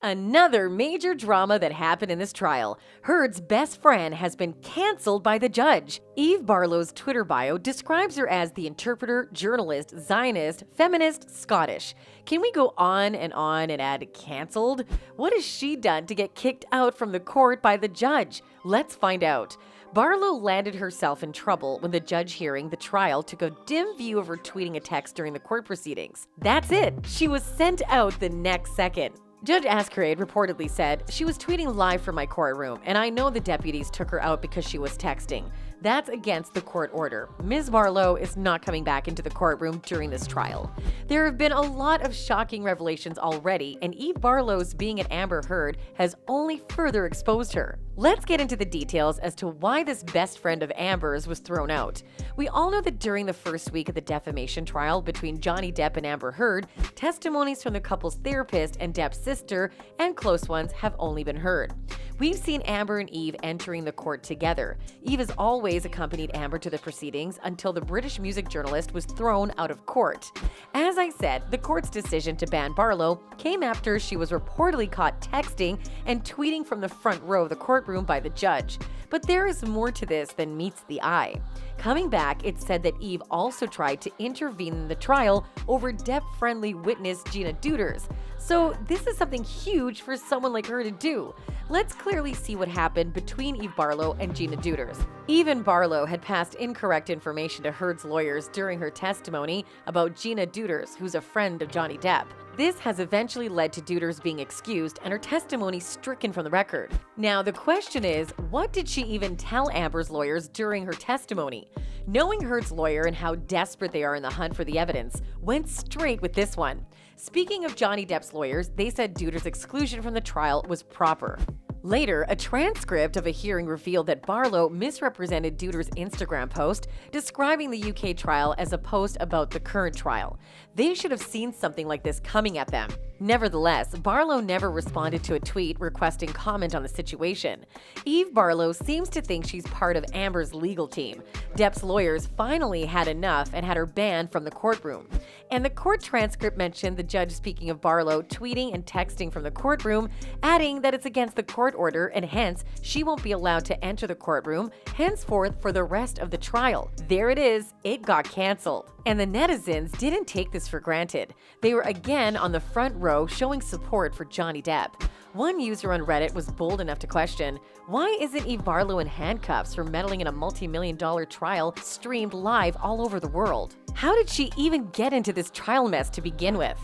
Another major drama that happened in this trial. Heard's best friend has been canceled by the judge. Eve Barlow's Twitter bio describes her as the interpreter, journalist, Zionist, feminist, Scottish. Can we go on and add canceled? What has she done to get kicked out from the court by the judge? Let's find out. Barlow landed herself in trouble when the judge hearing the trial took a dim view of her tweeting a text during the court proceedings. That's it. She was sent out the next second. Judge Askerade reportedly said, "She was tweeting live from my courtroom, and I know the deputies took her out because she was texting. That's against the court order. Ms. Barlow is not coming back into the courtroom during this trial." There have been a lot of shocking revelations already, and Eve Barlow's being at Amber Heard has only further exposed her. Let's get into the details as to why this best friend of Amber's was thrown out. We all know that during the first week of the defamation trial between Johnny Depp and Amber Heard, testimonies from the couple's therapist and Depp's sister and close ones have only been heard. We've seen Amber and Eve entering the court together. Eve has always accompanied Amber to the proceedings until the British music journalist was thrown out of court. As I said, the court's decision to ban Barlow came after she was reportedly caught texting and tweeting from the front row of the courtroom by the judge. But there is more to this than meets the eye. Coming back, it said that Eve also tried to intervene in the trial over Depp-friendly witness Gina Deuters. So this is something huge for someone like her to do. Let's clearly see what happened between Eve Barlow and Gina Deuters. Eve Barlow had passed incorrect information to Heard's lawyers during her testimony about Gina Deuters, who's a friend of Johnny Depp. This has eventually led to Deuters being excused and her testimony stricken from the record. Now, the question is, what did she even tell Amber's lawyers during her testimony? Knowing Heard's lawyer and how desperate they are in the hunt for the evidence, went straight with this one. Speaking of Johnny Depp's lawyers, they said Deuters' exclusion from the trial was proper. Later, a transcript of a hearing revealed that Barlow misrepresented Deuters' Instagram post describing the UK trial as a post about the current trial. They should have seen something like this coming at them. Nevertheless, Barlow never responded to a tweet requesting comment on the situation. Eve Barlow seems to think she's part of Amber's legal team. Depp's lawyers finally had enough and had her banned from the courtroom. And the court transcript mentioned the judge speaking of Barlow tweeting and texting from the courtroom, adding that it's against the court order and hence she won't be allowed to enter the courtroom henceforth for the rest of the trial. There it is, it got canceled. And the netizens didn't take this for granted. They were again on the front row showing support for Johnny Depp. One user on Reddit was bold enough to question, why isn't Eve Barlow in handcuffs for meddling in a multi-million-dollar trial streamed live all over the world? How did she even get into this trial mess to begin with?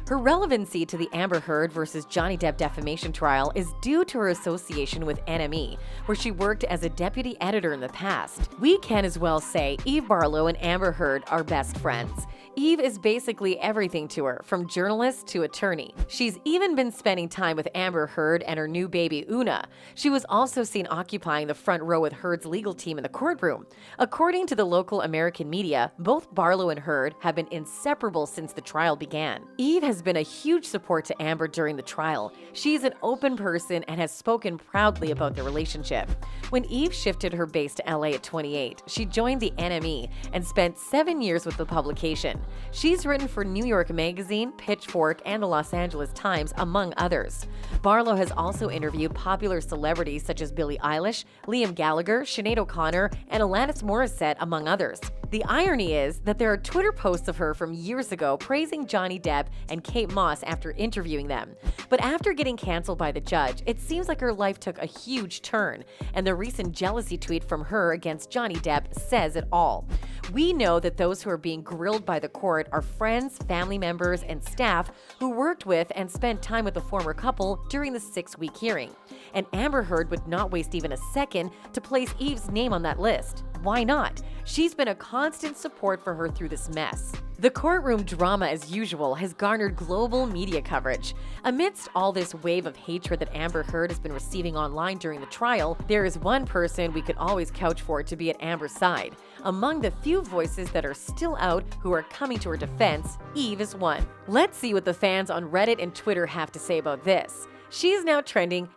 Her relevancy to the Amber Heard versus Johnny Depp defamation trial is due to her association with NME, where she worked as a deputy editor in the past. We can as well say Eve Barlow and Amber Heard are best friends. Eve is basically everything to her, from journalist to attorney. She's even been spending time with Amber Heard and her new baby Una. She was also seen occupying the front row with Heard's legal team in the courtroom. According to the local American media, both Barlow and Heard have been inseparable since the trial began. Eve has been a huge support to Amber during the trial. She's an open person and has spoken proudly about their relationship. When Eve shifted her base to LA at 28, she joined the NME and spent 7 years with the publication. She's written for New York Magazine, Pitchfork, and the Los Angeles Times, among others. Barlow has also interviewed popular celebrities such as Billie Eilish, Liam Gallagher, Sinead O'Connor, and Alanis Morissette, among others. The irony is that there are Twitter posts of her from years ago praising Johnny Depp and Kate Moss after interviewing them. But after getting canceled by the judge, it seems like her life took a huge turn, and the recent jealousy tweet from her against Johnny Depp says it all. We know that those who are being grilled by the court are friends, family members, and staff who worked with and spent time with the former couple during the 6-week hearing. And Amber Heard would not waste even a second to place Eve's name on that list. Why not? She's been a constant support for her through this mess. The courtroom drama, as usual, has garnered global media coverage. Amidst all this wave of hatred that Amber Heard has been receiving online during the trial, there is one person we could always couch for to be at Amber's side. Among the few voices that are still out who are coming to her defense, Eve is one. Let's see what the fans on Reddit and Twitter have to say about this. She is now trending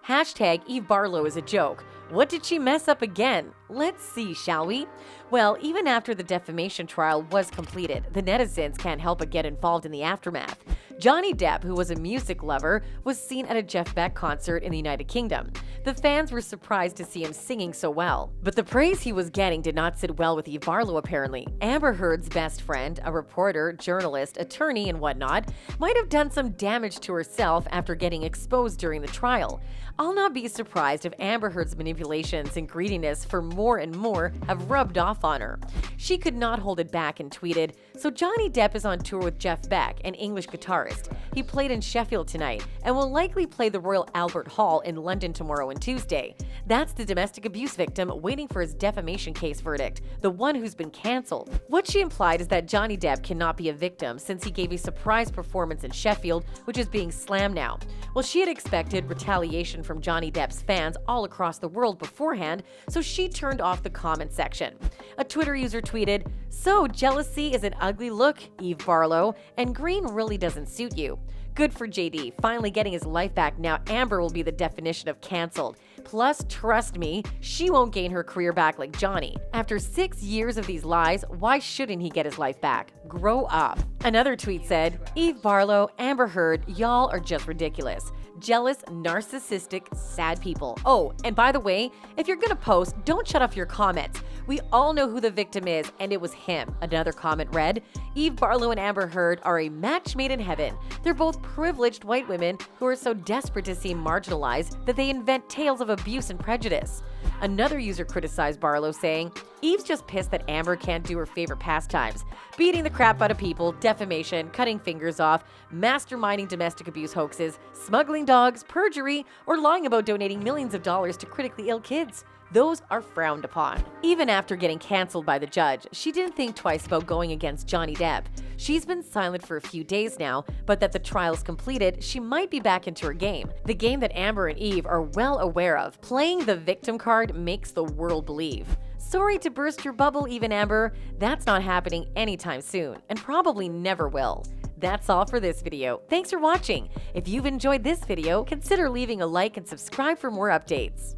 #Eve Barlow is a joke. What did she mess up again? Let's see, shall we? Well, even after the defamation trial was completed, the netizens can't help but get involved in the aftermath. Johnny Depp, who was a music lover, was seen at a Jeff Beck concert in the United Kingdom. The fans were surprised to see him singing so well. But the praise he was getting did not sit well with Eve Barlow, apparently. Amber Heard's best friend, a reporter, journalist, attorney, and whatnot, might have done some damage to herself after getting exposed during the trial. I'll not be surprised if Amber Heard's manipulations and greediness for more and more have rubbed off on her. She could not hold it back and tweeted, "So Johnny Depp is on tour with Jeff Beck, an English guitarist. He played in Sheffield tonight and will likely play the Royal Albert Hall in London tomorrow and Tuesday. That's the domestic abuse victim waiting for his defamation case verdict, the one who's been cancelled." What she implied is that Johnny Depp cannot be a victim since he gave a surprise performance in Sheffield, which is being slammed now. Well, she had expected retaliation from Johnny Depp's fans all across the world beforehand, so she turned off the comment section. A Twitter user tweeted, "So jealousy is an ugly look, Eve Barlow, and green really doesn't suit you. Good for JD, finally getting his life back. Now Amber will be the definition of canceled. Plus, trust me, she won't gain her career back like Johnny. After 6 years of these lies, why shouldn't he get his life back? Grow up." Another tweet said, "Eve Barlow, Amber Heard, y'all are just ridiculous. Jealous, narcissistic, sad people. Oh, and by the way, if you're gonna post, don't shut off your comments. We all know who the victim is, and it was him." Another comment read, "Eve Barlow and Amber Heard are a match made in heaven. They're both privileged white women who are so desperate to seem marginalized that they invent tales of abuse and prejudice." Another user criticized Barlow, saying, "Eve's just pissed that Amber can't do her favorite pastimes: beating the crap out of people, defamation, cutting fingers off, masterminding domestic abuse hoaxes, smuggling dogs, perjury, or lying about donating millions of dollars to critically ill kids. Those are frowned upon." Even after getting canceled by the judge, she didn't think twice about going against Johnny Depp. She's been silent for a few days now, but that the trial's completed, she might be back into her game. The game that Amber and Eve are well aware of. Playing the victim card makes the world believe. Sorry to burst your bubble, Eve and Amber. That's not happening anytime soon, and probably never will. That's all for this video. Thanks for watching. If you've enjoyed this video, consider leaving a like and subscribe for more updates.